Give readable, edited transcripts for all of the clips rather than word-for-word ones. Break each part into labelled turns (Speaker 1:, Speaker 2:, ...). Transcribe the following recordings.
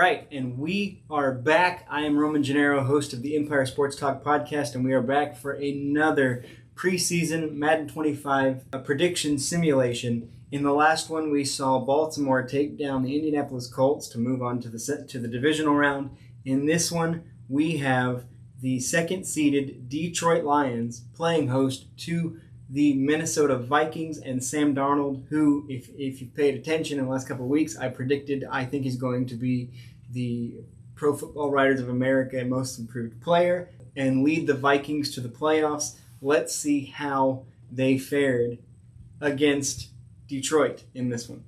Speaker 1: right, and we are back. I am Roman Gennaro, host of the Empire Sports Talk podcast, and we are back for another preseason Madden 25 prediction simulation. In the last one, we saw Baltimore take down the Indianapolis Colts to move on to the divisional round. In this one, we have the second-seeded Detroit Lions playing host to the Minnesota Vikings and Sam Darnold, who, if you've paid attention in the last couple of weeks, I think he's going to be the Pro Football Writers of America Most Improved Player and lead the Vikings to the playoffs. Let's see how they fared against Detroit in this one.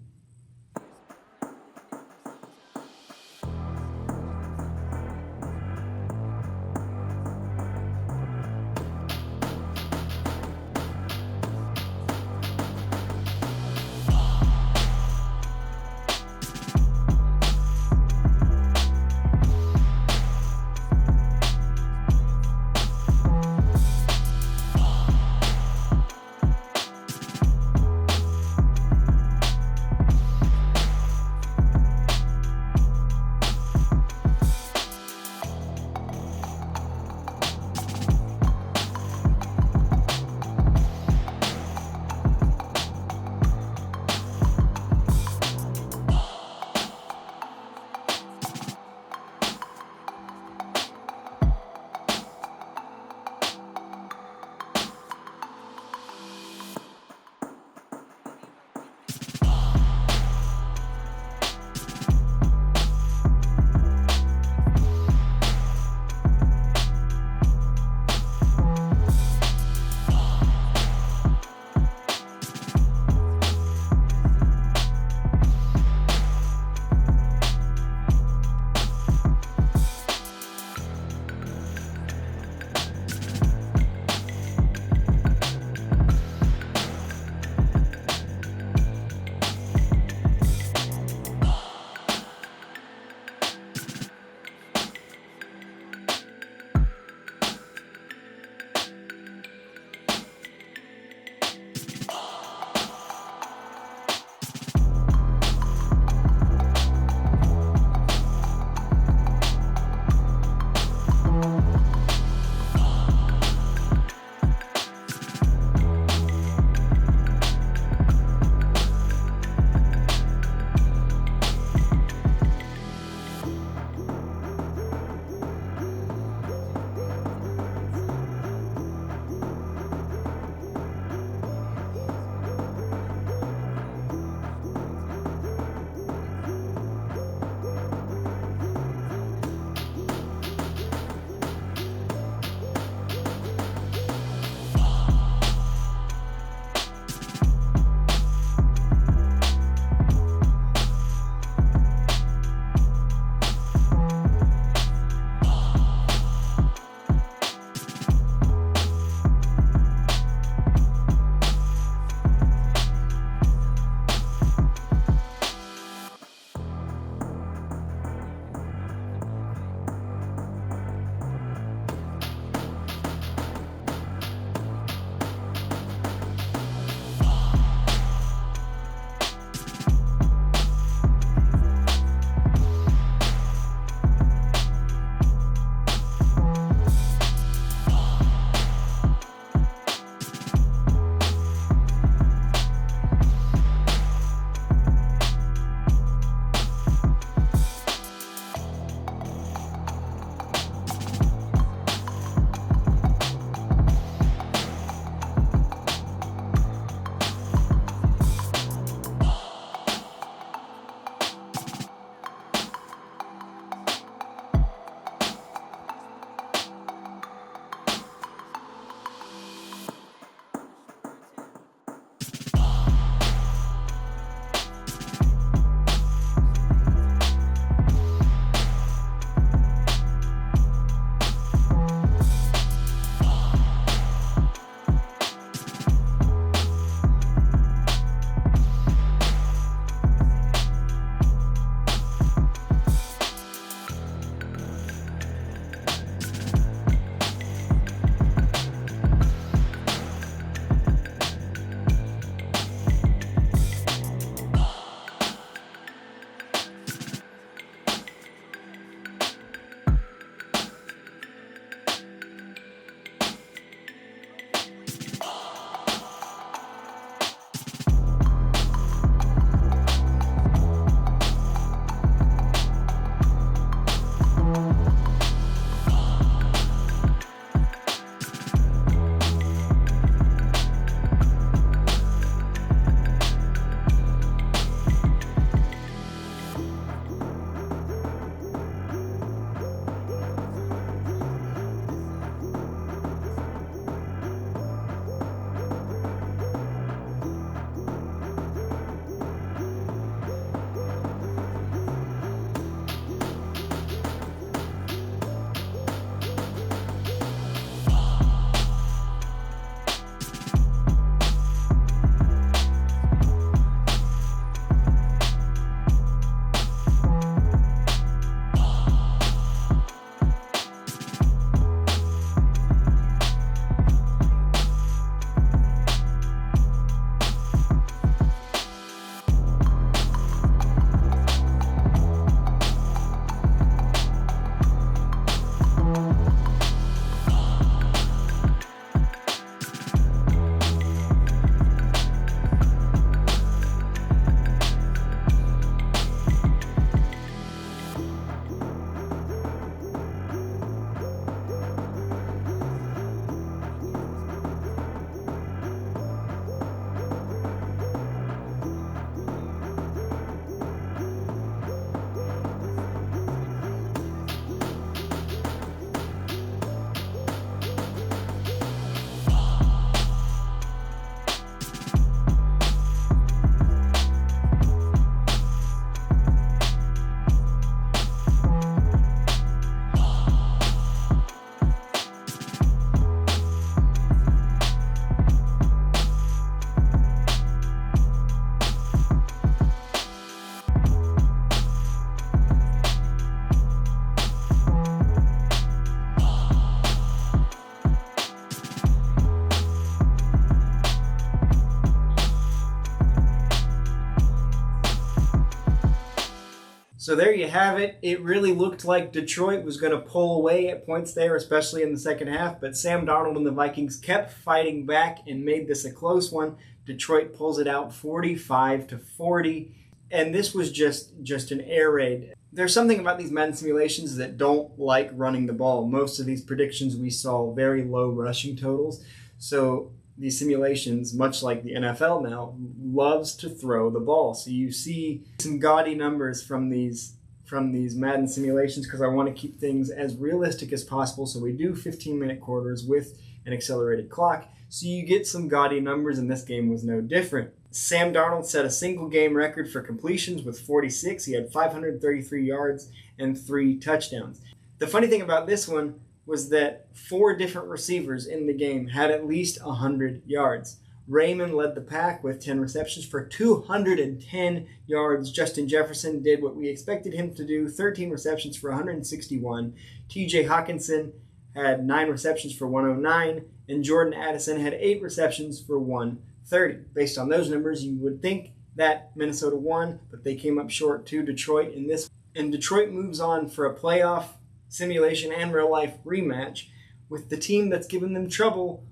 Speaker 1: So there you have it. It really looked like Detroit was going to pull away at points there, especially in the second half. But Sam Darnold and the Vikings kept fighting back and made this a close one. Detroit pulls it out 45-40. And this was just an air raid. There's something about these Madden simulations that don't like running the ball. Most of these predictions we saw very low rushing totals. So these simulations, much like the NFL now, loves to throw the ball. So you see some gaudy numbers from these Madden simulations because I want to keep things as realistic as possible. So we do 15-minute quarters with an accelerated clock. So you get some gaudy numbers, and this game was no different. Sam Darnold set a single game record for completions with 46. He had 533 yards and 3 touchdowns. The funny thing about this one was that 4 different receivers in the game had at least 100 yards. Raymond led the pack with 10 receptions for 210 yards. Justin Jefferson did what we expected him to do, 13 receptions for 161. TJ Hawkinson had 9 receptions for 109, and Jordan Addison had 8 receptions for 130. Based on those numbers, you would think that Minnesota won, but they came up short to Detroit in this. And Detroit moves on for a playoff simulation and real-life rematch with the team that's given them trouble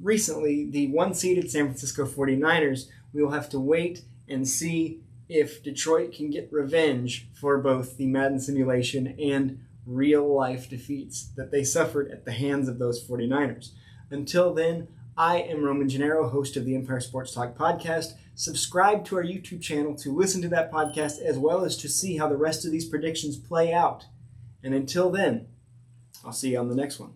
Speaker 1: recently, the one-seeded San Francisco 49ers. We will have to wait and see if Detroit can get revenge for both the Madden simulation and real-life defeats that they suffered at the hands of those 49ers. Until then, I am Roman Gennaro, host of the Empire Sports Talk podcast. Subscribe to our YouTube channel to listen to that podcast as well as to see how the rest of these predictions play out. And until then, I'll see you on the next one.